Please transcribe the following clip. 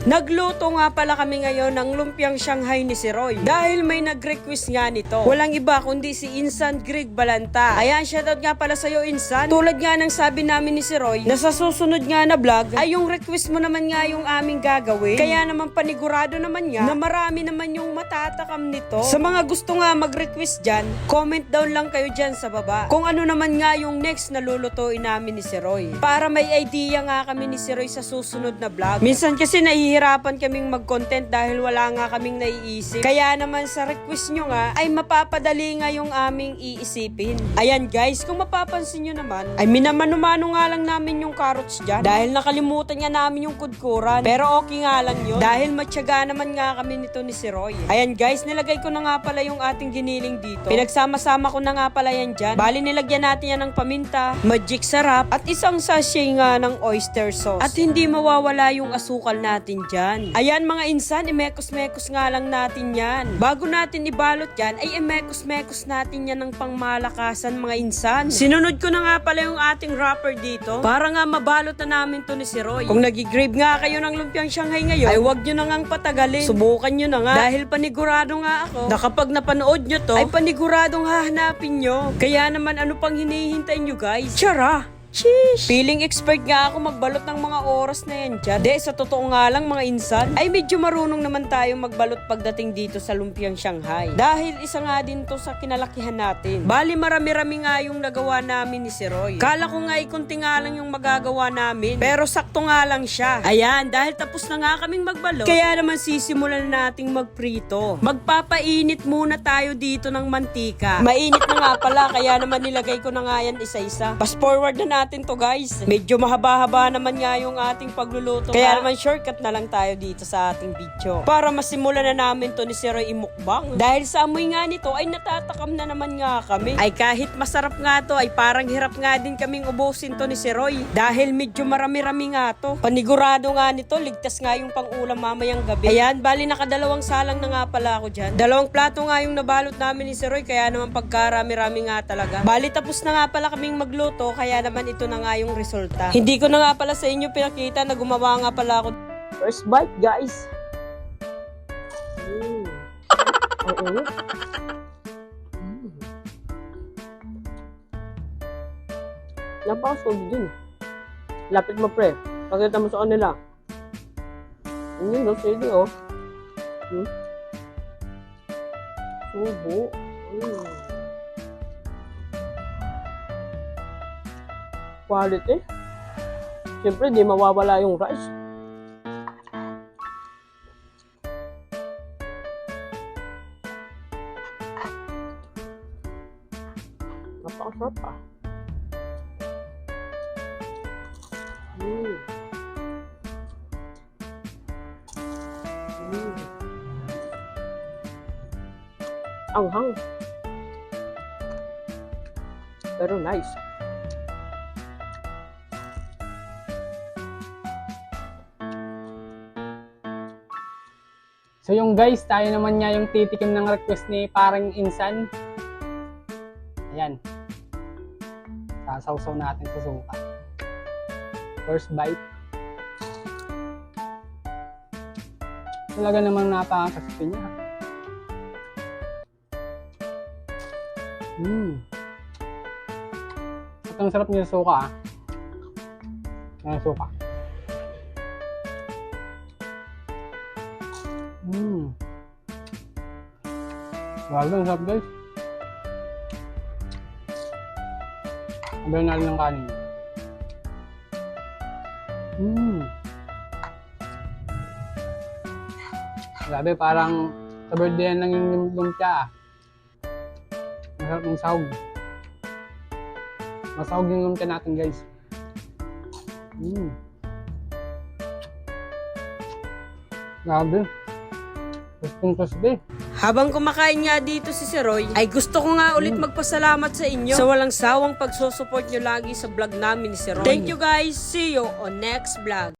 Nagluto nga pala kami ngayon ng lumpiang Shanghai ni si Roy. Dahil may nag-request nga nito. Walang iba kundi si Insan Greg Balanta. Ayan, shoutout nga pala sa'yo Insan. Tulad nga ng sabi namin ni si Roy, na sa susunod nga na vlog, ay yung request mo naman nga yung aming gagawin. Kaya naman panigurado naman nga na marami naman yung matatakam nito. Sa mga gusto nga mag-request dyan, comment down lang kayo dyan sa baba. Kung ano naman nga yung next na lulutuin namin ni si Roy. Para may idea nga kami ni si Roy sa susunod na vlog. Minsan kasi nahihirapan kaming mag-content dahil wala nga kaming naiisip. Kaya naman sa request nyo nga, ay mapapadali nga yung aming iisipin. Ayan guys, kung mapapansin nyo naman, ay minamano-mano nga lang namin yung carrots dyan. Dahil nakalimutan nga namin yung kudkuran. Pero okay nga lang yun. Dahil matyaga naman nga kami nito ni si Roy. Ayan guys, nilagay ko na nga pala yung ating giniling dito. Pinagsama-sama ko na nga pala yan dyan. Bali nilagyan natin yan ng paminta, magic sarap, at isang sachet nga ng oyster sauce. At hindi mawawala yung asukal natin dyan. Ayan mga insan, imekos-mekos nga lang natin yan. Bago natin ibalot yan, ay imekos-mekos natin yan ng pangmalakasan mga insan. Sinunod ko na nga pala yung ating wrapper dito para nga mabalot na namin to ni si Roy. Kung nag-grave nga kayo ng lumpiang Shanghai ngayon, ay wag nyo na ngang patagalin. Subukan nyo na nga. Dahil panigurado nga ako na kapag napanood nyo to, ay paniguradong hahanapin nyo. Kaya naman ano pang hinihintay nyo guys? Tara! Sheesh! Feeling expert nga ako magbalot ng mga oras na yan dyan. De, sa totoo nga lang mga insan, ay medyo marunong naman tayo magbalot pagdating dito sa lumpiang Shanghai. Dahil isa nga din to sa kinalakihan natin. Bali marami-rami nga yung nagawa namin ni si Roy. Kala ko nga ikunti nga lang yung magagawa namin. Pero sakto nga lang siya. Ayan, dahil tapos na nga kaming magbalot, kaya naman sisimulan na nating magprito. Magpapainit muna tayo dito ng mantika. Mainit na nga pala, kaya naman nilagay ko na nga yan isa-isa. Fast forward na natin to guys. Medyo mahaba-haba naman nga yung ating pagluluto. Kaya naman shortcut na lang tayo dito sa ating video. Para masimulan na namin to ni si Roy imukbang. Dahil sa amoy nga nito ay natatakam na naman nga kami. Ay kahit masarap nga to ay parang hirap nga din kaming ubusin to ni si Roy. Dahil medyo marami-rami nga to. Panigurado nga nito, ligtas nga yung pang-ulam mamayang gabi. Ayan, bali nakadalawang salang na nga pala ako dyan. Dalawang plato nga yung nabalot namin ni si Roy, kaya naman pagkarami-rami nga talaga. Bali tapos na nga pala kaming magluto, kaya naman ito na nga yung resulta. Hindi ko na nga pala sa inyo pinakita na gumawa nga pala ako. First bite, guys. Oo. Napakasolid din. Lapit mo, pre. Pakita mo sa kanila. Hindi, no? Sige, oh. Subo. Quality. Siyempre, di mawawala yung rice. Napakasarap ah. Anghang. Pero nice. So yung guys, tayo naman nga yung titikim ng request ni parang Insan. Ayan. Sasawsaw natin sa suka. First bite. Talaga namang napakakasipin niya. Ang sarap niya sa suka ah. Ang suka. Grabe, ang sarap guys. Abay na rin ng kanin. Grabe, parang sa birthday lang yung lumpia ah. Masarap ng sahog. Masahog yung lumpia natin guys. Grabe. Crispy. Habang kumakain nga dito si Roy, ay gusto ko nga ulit magpasalamat sa inyo sa walang sawang pagsusupport nyo lagi sa vlog namin ni si Roy. Thank you guys. See you on next vlog.